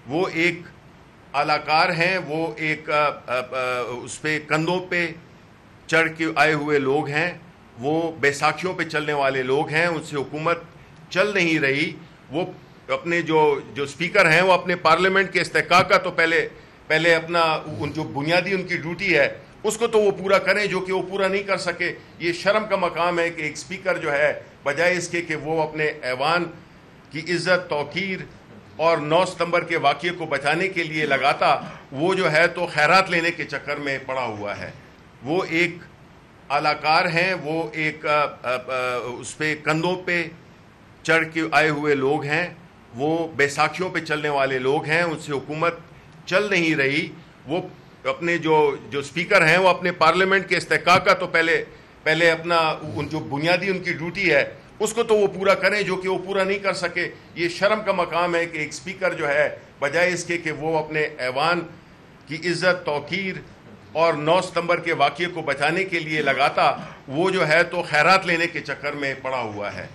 وہ ایک اداکار ہیں، وہ ایک اس پہ کندھوں پہ چڑھ کے آئے ہوئے لوگ ہیں، وہ بیساکھیوں پہ چلنے والے لوگ ہیں، ان سے حکومت چل نہیں رہی۔ وہ اپنے جو سپیکر ہیں وہ اپنے پارلیمنٹ کے استحقاق کا تو پہلے اپنا جو بنیادی ان کی ڈیوٹی ہے اس کو تو وہ پورا کریں، جو کہ وہ پورا نہیں کر سکے۔ یہ شرم کا مقام ہے کہ ایک سپیکر جو ہے بجائے اس کے کہ وہ اپنے ایوان کی عزت، توقیر اور 9 ستمبر کے واقعے کو بچانے کے لیے لگاتا، وہ جو ہے تو خیرات لینے کے چکر میں پڑا ہوا ہے۔ وہ ایک اداکار ہیں، وہ ایک اس پہ کندھوں پہ چڑھ کے آئے ہوئے لوگ ہیں، وہ بیساکھیوں پہ چلنے والے لوگ ہیں، ان سے حکومت چل نہیں رہی۔ وہ اپنے جو سپیکر ہیں وہ اپنے پارلیمنٹ کے استحقاق کا تو پہلے اپنا جو بنیادی ان کی ڈیوٹی ہے اس کو تو وہ پورا کریں، جو کہ وہ پورا نہیں کر سکے۔ یہ شرم کا مقام ہے کہ ایک سپیکر جو ہے بجائے اس کے کہ وہ اپنے ایوان کی عزت، توقیر اور 9 ستمبر کے واقعے کو بچانے کے لیے لگاتا، وہ جو ہے تو خیرات لینے کے چکر میں پڑا ہوا ہے۔